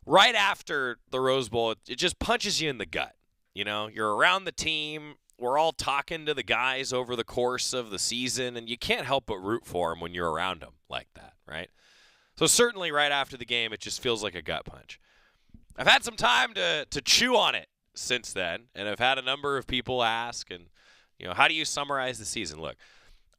right after the Rose Bowl, it just punches you in the gut. You're around the team. we're all talking to the guys over the course of the season, and you can't help but root for them when you're around them like that, right? So certainly right after the game, it just feels like a gut punch. I've had some time to chew on it since then, and I've had a number of people ask, and how do you summarize the season? Look,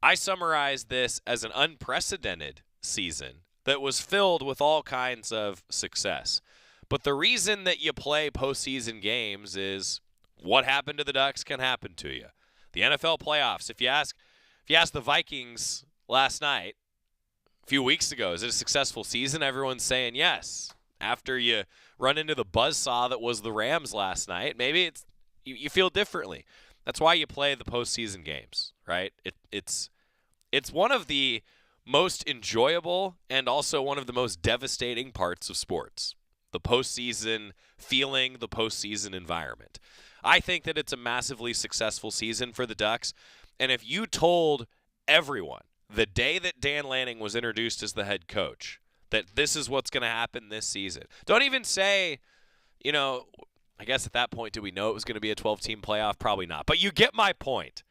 I summarize this as an unprecedented season that was filled with all kinds of success. But the reason that you play postseason games is what happened to the Ducks can happen to you. The NFL playoffs, if you ask the Vikings last night, a few weeks ago, is it a successful season? Everyone's saying yes. After you run into the buzzsaw that was the Rams last night, maybe you feel differently. That's why you play the postseason games, right? It's one of the most enjoyable and also one of the most devastating parts of sports. The postseason feeling, the postseason environment. I think that it's a massively successful season for the Ducks. And if you told everyone the day that Dan Lanning was introduced as the head coach that this is what's going to happen this season, don't even say, I guess at that point, do we know it was going to be a 12-team playoff? Probably not. But you get my point,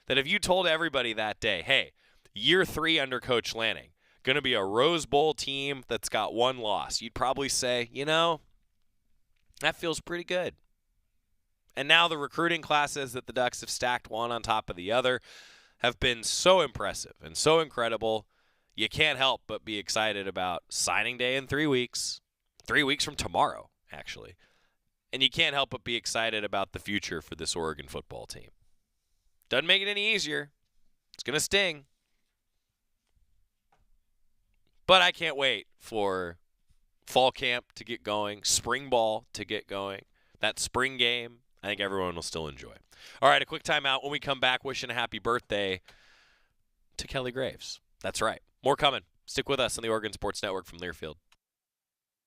that if you told everybody that day, hey, year 3 under Coach Lanning, going to be a Rose Bowl team that's got 1 loss, you'd probably say, that feels pretty good. And now the recruiting classes that the Ducks have stacked one on top of the other have been so impressive and so incredible. You can't help but be excited about signing day in 3 weeks. 3 weeks from tomorrow, actually. And you can't help but be excited about the future for this Oregon football team. Doesn't make it any easier. It's going to sting. But I can't wait for fall camp to get going, spring ball to get going. That spring game, I think everyone will still enjoy. All right, a quick timeout. When we come back, wishing a happy birthday to Kelly Graves. That's right. More coming. Stick with us on the Oregon Sports Network from Learfield.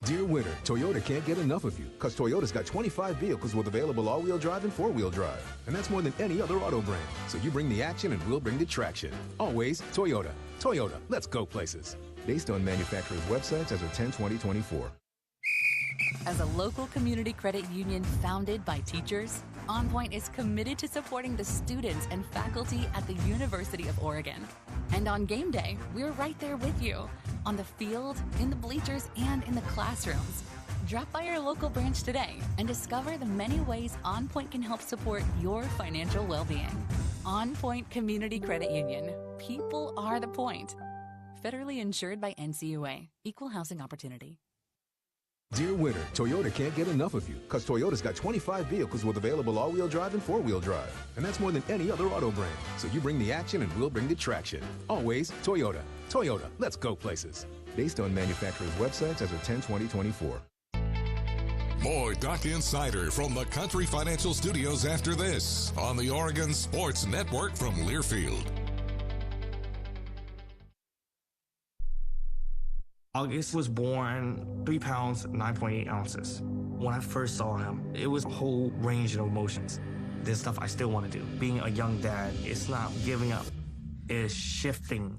Dear winter, Toyota can't get enough of you because Toyota's got 25 vehicles with available all-wheel drive and four-wheel drive. And that's more than any other auto brand. So you bring the action and we'll bring the traction. Always Toyota. Toyota, let's go places. Based on manufacturer's websites as of 10/20/24. As a local community credit union founded by teachers, OnPoint is committed to supporting the students and faculty at the University of Oregon. And on game day, we're right there with you, on the field, in the bleachers, and in the classrooms. Drop by your local branch today and discover the many ways OnPoint can help support your financial well-being. OnPoint Community Credit Union. People are the point. Federally insured by NCUA. Equal housing opportunity. Dear winter, Toyota can't get enough of you because Toyota's got 25 vehicles with available all-wheel drive and four-wheel drive. And that's more than any other auto brand. So you bring the action and we'll bring the traction. Always Toyota. Toyota, let's go places. Based on manufacturer's websites as of 10/20/24. More Duck Insider from the Country Financial Studios after this on the Oregon Sports Network from Learfield. August was born 3 pounds, 9.8 ounces. When I first saw him, it was a whole range of emotions. There's stuff I still want to do. Being a young dad, it's not giving up. It's shifting.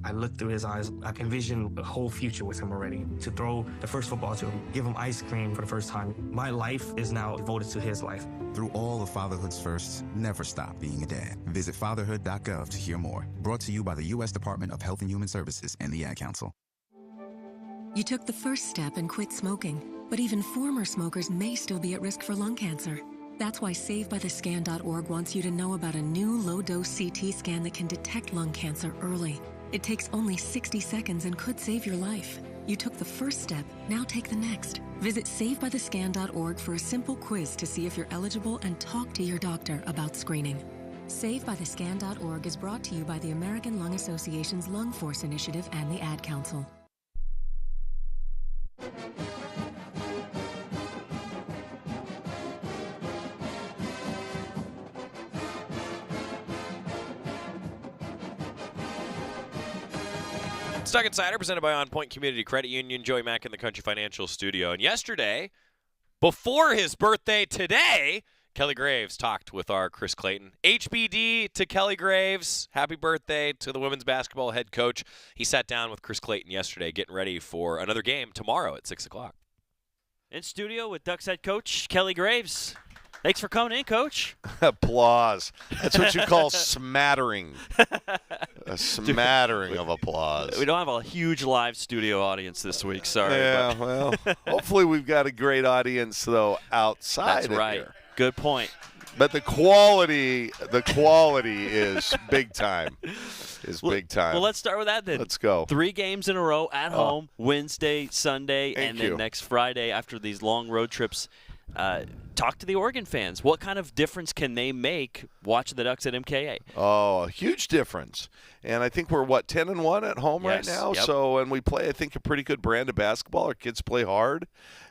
I looked through his eyes. I can envision a whole future with him already. To throw the first football to him, give him ice cream for the first time. My life is now devoted to his life. Through all of fatherhood's firsts, never stop being a dad. Visit fatherhood.gov to hear more. Brought to you by the U.S. Department of Health and Human Services and the Ad Council. You took the first step and quit smoking, but even former smokers may still be at risk for lung cancer. That's why SaveByTheScan.org wants you to know about a new low-dose CT scan that can detect lung cancer early. It takes only 60 seconds and could save your life. You took the first step, now take the next. Visit SaveByTheScan.org for a simple quiz to see if you're eligible and talk to your doctor about screening. SaveByTheScan.org is brought to you by the American Lung Association's Lung Force Initiative and the Ad Council. Duck Insider presented by OnPoint Community Credit Union. Joey Mack in the Country Financial Studio. And yesterday, before his birthday today, Kelly Graves talked with our Chris Clayton. HBD to Kelly Graves. Happy birthday to the women's basketball head coach. He sat down with Chris Clayton yesterday getting ready for another game tomorrow at 6 o'clock. In studio with Ducks head coach Kelly Graves. Thanks for coming in, Coach. Applause. That's what you call smattering. A smattering of applause. We don't have a huge live studio audience this week. Sorry. Yeah, well, hopefully we've got a great audience, though, outside That's right. Here. Good point. But the quality is big time. Big time. Well, let's start with that then. Let's go. 3 games in a row at home, Wednesday, Sunday, Thank and you. then next Friday after these long road trips. Talk to the Oregon fans. What kind of difference can they make watching the Ducks at MKA? Oh, a huge difference. And I think we're, 10-1 at home right now? Yep. So, and we play, I think, a pretty good brand of basketball. Our kids play hard.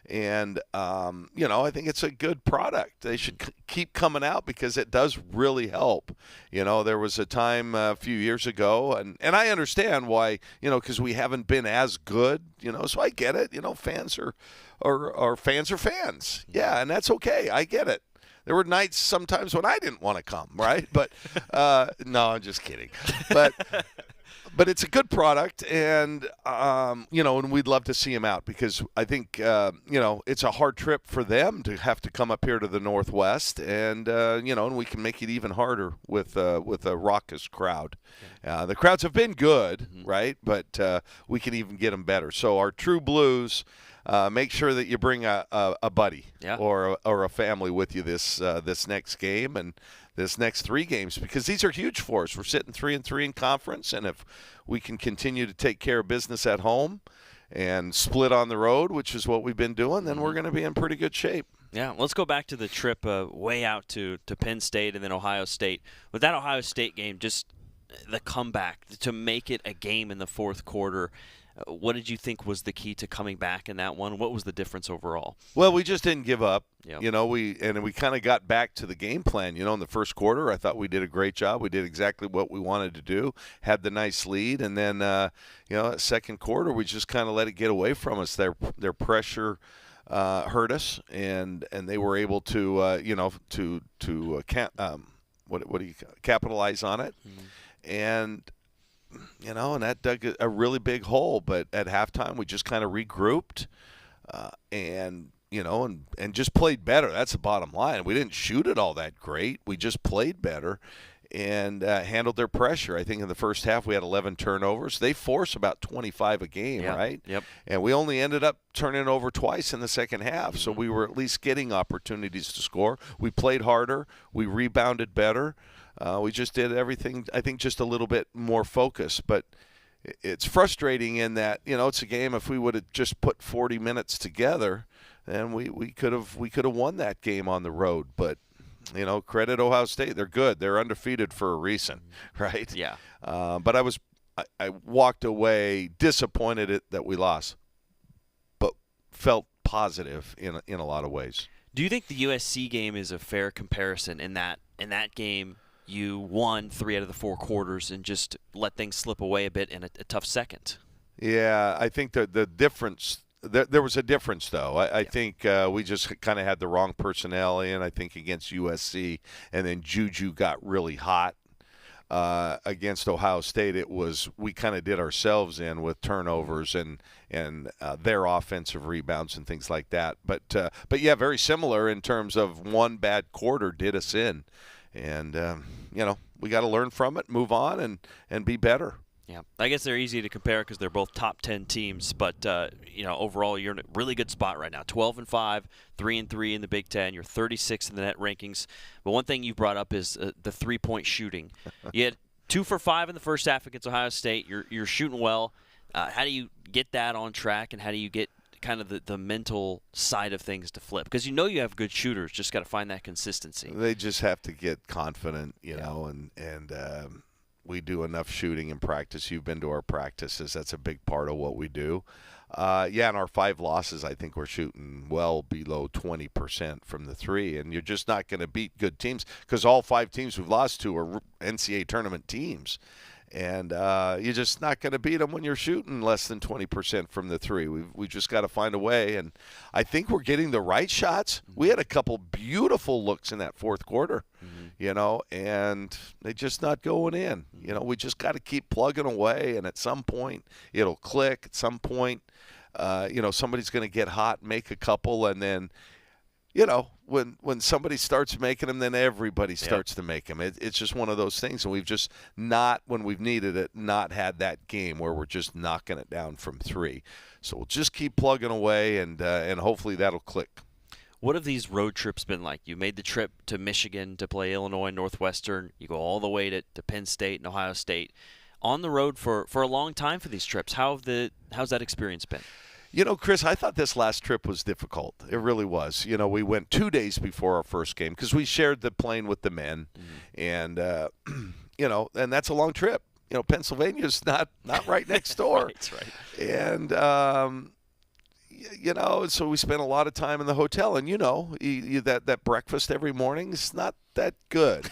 And, I think it's a good product. They should keep coming out because it does really help. There was a time a few years ago, and I understand why, because we haven't been as good, so I get it. Fans are fans. Yeah, and that's okay. I get it. There were nights sometimes when I didn't want to come, right? But no, I'm just kidding. But it's a good product, and and we'd love to see them out because I think it's a hard trip for them to have to come up here to the Northwest, and and we can make it even harder with a raucous crowd. The crowds have been good, right? But we can even get them better. So our True Blues. Make sure that you bring a buddy or a family with you this next game and this next 3 games because these are huge for us. We're sitting 3-3 in conference, and if we can continue to take care of business at home and split on the road, which is what we've been doing, then we're going to be in pretty good shape. Yeah, let's go back to the trip way out to Penn State and then Ohio State. With that Ohio State game, just the comeback to make it a game in the fourth quarter. What did you think was the key to coming back in that one? What was the difference overall? Well, we just didn't give up. Yep. We kind of got back to the game plan. In the first quarter, I thought we did a great job. We did exactly what we wanted to do, had the nice lead, and then second quarter we just kind of let it get away from us. Their pressure hurt us, and they were able to capitalize on it, and that dug a really big hole. But at halftime, we just kind of regrouped and just played better. That's the bottom line. We didn't shoot it all that great. We just played better and handled their pressure. I think in the first half we had 11 turnovers. They force about 25 a game, right? Yep. And we only ended up turning over twice in the second half, so we were at least getting opportunities to score. We played harder. We rebounded better. We just did everything, I think, just a little bit more focused. But it's frustrating in that, it's a game. If we would have just put 40 minutes together, then we could have won that game on the road. But, credit Ohio State. They're good. They're undefeated for a reason, right? Yeah. But I walked away disappointed that we lost, but felt positive in a lot of ways. Do you think the USC game is a fair comparison in that game you won 3 out of the 4 quarters and just let things slip away a bit in a tough second? Yeah, I think the difference there was a difference, though. I think we just kind of had the wrong personnel in, I think, against USC, and then Juju got really hot. Against Ohio State, we kind of did ourselves in with turnovers and their offensive rebounds and things like that. But yeah, very similar in terms of one bad quarter did us in. And, we got to learn from it, move on, and be better. Yeah, I guess they're easy to compare because they're both top 10 teams. But, overall, you're in a really good spot right now. 12-5, 3-3 in the Big Ten. You're 36th in the net rankings. But one thing you brought up is the three-point shooting. You had 2 for 5 in the first half against Ohio State. You're shooting well. How do you get that on track, and how do you get kind of the mental side of things to flip? Because you have good shooters, just got to find that consistency. They just have to get confident, and we do enough shooting in practice. You've been to our practices. That's a big part of what we do. In our 5 losses, I think we're shooting well below 20% from the 3, and you're just not going to beat good teams because all 5 teams we've lost to are NCAA tournament teams. And you're just not going to beat them when you're shooting less than 20% from the 3. We just got to find a way. And I think we're getting the right shots. We had a couple beautiful looks in that fourth quarter, and they're just not going in. We just got to keep plugging away, and at some point it'll click. At some point, somebody's going to get hot, make a couple, and then when somebody starts making them, then everybody starts to make them. It's just one of those things, and we've just not, when we've needed it, not had that game where we're just knocking it down from 3. So we'll just keep plugging away, and hopefully that'll click. What have these road trips been like? You made the trip to Michigan to play Illinois Northwestern. You go all the way to Penn State and Ohio State. On the road for a long time for these trips. How's that experience been? Chris, I thought this last trip was difficult. It really was. We went 2 days before our first game because we shared the plane with the men, and and that's a long trip. Pennsylvania's not right next door. That's right. And so we spent a lot of time in the hotel, and that breakfast every morning is not that good.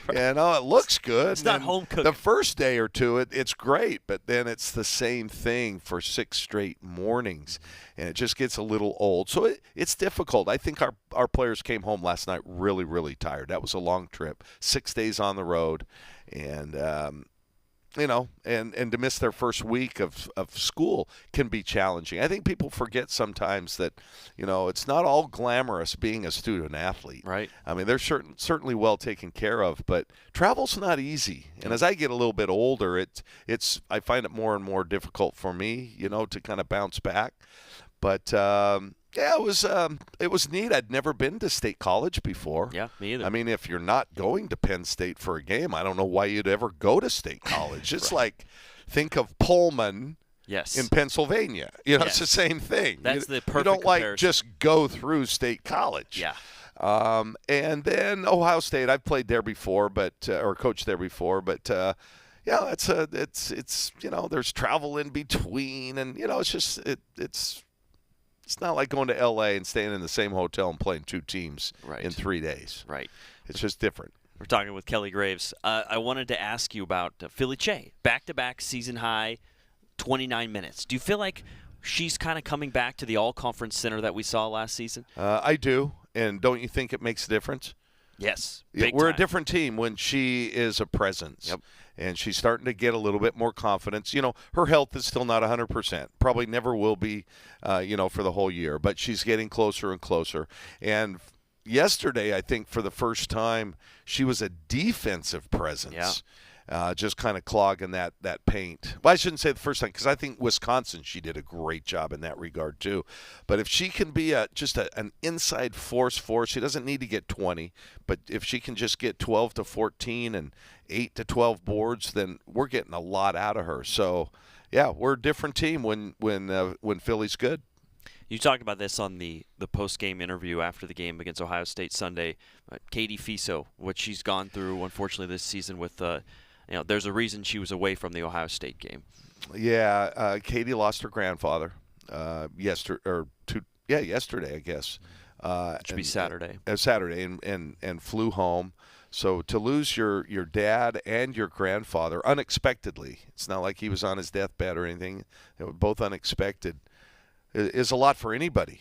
Right. It looks good. It's not home cooking. The first day or two, it's great, but then it's the same thing for 6 straight mornings, and it just gets a little old. So it's difficult. I think our players came home last night really, really tired. That was a long trip, 6 days on the road, and and to miss their first week of school can be challenging. I think people forget sometimes that, it's not all glamorous being a student athlete. Right. I mean, they're certainly well taken care of, but travel's not easy. And as I get a little bit older, I find it more and more difficult for me, to kind of bounce back. But it was neat. I'd never been to State College before. Yeah, me either. I mean, if you're not going to Penn State for a game, I don't know why you'd ever go to State College. It's like, think of Pullman in Pennsylvania. It's the same thing. That's the perfect You don't comparison. just go through State College. Yeah. And then Ohio State. I've played there before, or coached there before, but it's there's travel in between, and it's not like going to L.A. and staying in the same hotel and playing 2 teams in 3 days. Right. It's just different. We're talking with Kelly Graves. I wanted to ask you about Philly Che. Back-to-back season high, 29 minutes. Do you feel like she's kind of coming back to the all-conference center that we saw last season? I do. And don't you think it makes a difference? Yes. We're a different team when she is a presence. Yep. And she's starting to get a little bit more confidence. Her health is still not 100%. Probably never will be, for the whole year. But she's getting closer and closer. And yesterday, I think for the first time, she was a defensive presence. Yeah. Just kind of clogging that paint. Well, I shouldn't say the first time, because I think Wisconsin, she did a great job in that regard too. But if she can be just an inside force, she doesn't need to get 20. But if she can just get 12 to 14 and 8 to 12 boards, then we're getting a lot out of her. So, yeah, we're a different team when Philly's good. You talked about this on the post-game interview after the game against Ohio State Sunday. Katie Fiso, what she's gone through, unfortunately, this season with there's a reason she was away from the Ohio State game. Yeah, Katie lost her grandfather yesterday, I guess. It should be Saturday. Saturday, and flew home. So to lose your dad and your grandfather unexpectedly, it's not like he was on his deathbed or anything. They were both unexpected. Is a lot for anybody,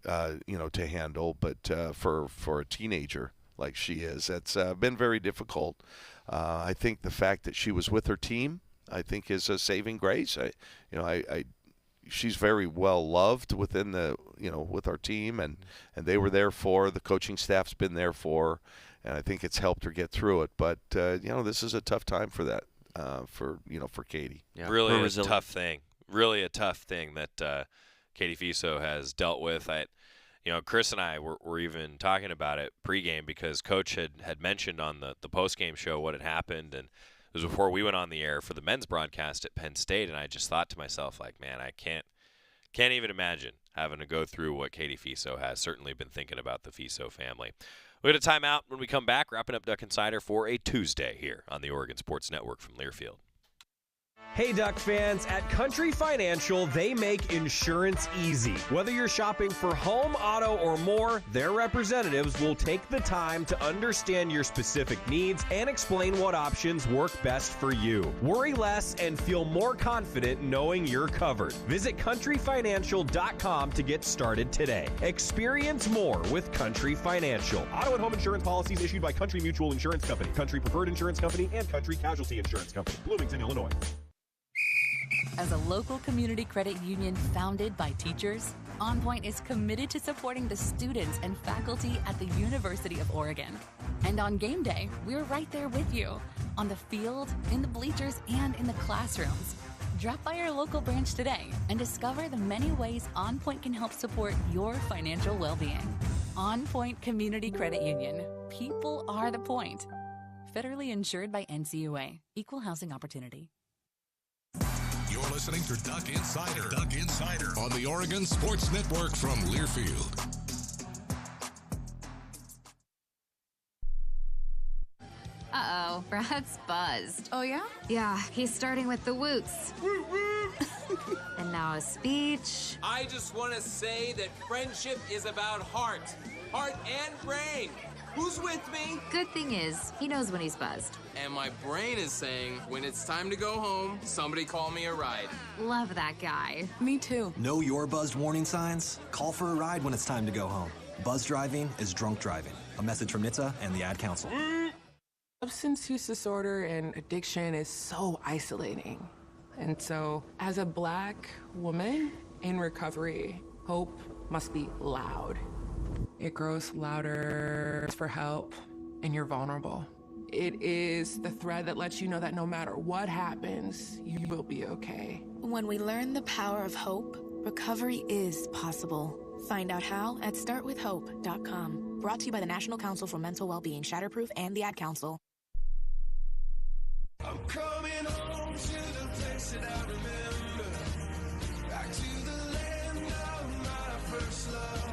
to handle. But for a teenager like she is, it's been very difficult. I think the fact that she was with her team, I think, is a saving grace. She's very well loved within with our team, and they were there for her. The coaching staff's been there for her, and I think it's helped her get through it. But this is a tough time for that, for Katie. Yeah. Really a tough thing. Really a tough thing that Katie Fiso has dealt with. Chris and I were even talking about it pregame because Coach had mentioned on the postgame show what had happened, and it was before we went on the air for the men's broadcast at Penn State, and I just thought to myself, like, man, I can't even imagine having to go through what Katie Fiso has. Certainly been thinking about the Fiso family. We're going to time out. When we come back, wrapping up Duck Insider for a Tuesday here on the Oregon Sports Network from Learfield. Hey, Duck fans, at Country Financial, they make insurance easy. Whether you're shopping for home, auto, or more, their representatives will take the time to understand your specific needs and explain what options work best for you. Worry less and feel more confident knowing you're covered. Visit countryfinancial.com to get started today. Experience more with Country Financial. Auto and home insurance policies issued by Country Mutual Insurance Company, Country Preferred Insurance Company, and Country Casualty Insurance Company, Bloomington, Illinois. As a local community credit union founded by teachers, OnPoint is committed to supporting the students and faculty at the University of Oregon. And on game day, we're right there with you, on the field, in the bleachers, and in the classrooms. Drop by our local branch today and discover the many ways OnPoint can help support your financial well-being. OnPoint Community Credit Union. People are the point. Federally insured by NCUA. Equal housing opportunity. You're listening to Duck Insider. Duck Insider on the Oregon Sports Network from Learfield. Uh-oh, Brad's buzzed. Oh, yeah? Yeah, he's starting with the woots. And now a speech. I just want to say that friendship is about heart and brain. Who's with me? Good thing is, he knows when he's buzzed. And my brain is saying, when it's time to go home, somebody call me a ride. Love that guy. Me too. Know your buzzed warning signs? Call for a ride when it's time to go home. Buzz driving is drunk driving. A message from NHTSA and the Ad Council. Substance use disorder and addiction is so isolating. And so, as a Black woman in recovery, hope must be loud. It grows louder for help, and you're vulnerable. It is the thread that lets you know that no matter what happens, you will be okay. When we learn the power of hope, recovery is possible. Find out how at startwithhope.com. Brought to you by the National Council for Mental Wellbeing, Shatterproof, and the Ad Council. I'm coming home to the place that I remember. Back to the land of my first love.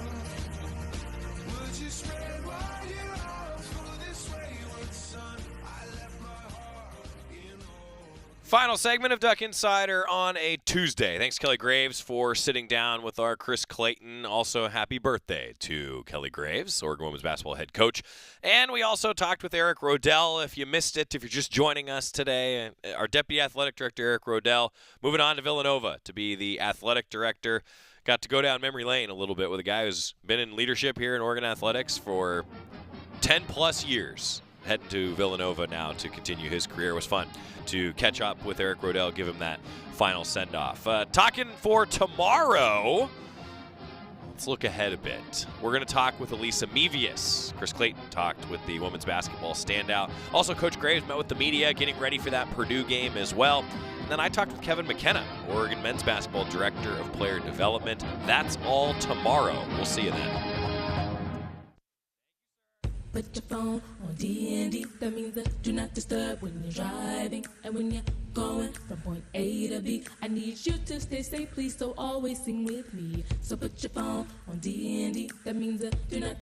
Would you spread wide your arms for this wayward son? I left my heart in home. Final segment of Duck Insider on a Tuesday. Thanks, Kelly Graves, for sitting down with our Chris Clayton. Also, happy birthday to Kelly Graves, Oregon women's basketball head coach. And we also talked with Eric Roedl. If you missed it, if you're just joining us today, our Deputy Athletic Director, Eric Roedl, moving on to Villanova to be the athletic director. Got to go down memory lane a little bit with a guy who's been in leadership here in Oregon athletics for 10-plus years. Heading to Villanova now to continue his career. It was fun to catch up with Eric Roedl, give him that final send-off. Talking for tomorrow, let's look ahead a bit. We're going to talk with Elisa Mevius. Chris Clayton talked with the women's basketball standout. Also, Coach Graves met with the media, getting ready for that Purdue game as well. And then I talked with Kevin McKenna, Oregon men's basketball director of player development. That's all tomorrow. We'll see you then. Put your phone on D&D, that means that do not disturb when you're driving. And when you're going from point A to B, I need you to stay safe, please, so always sing with me. So put your phone on D&D, that means that do not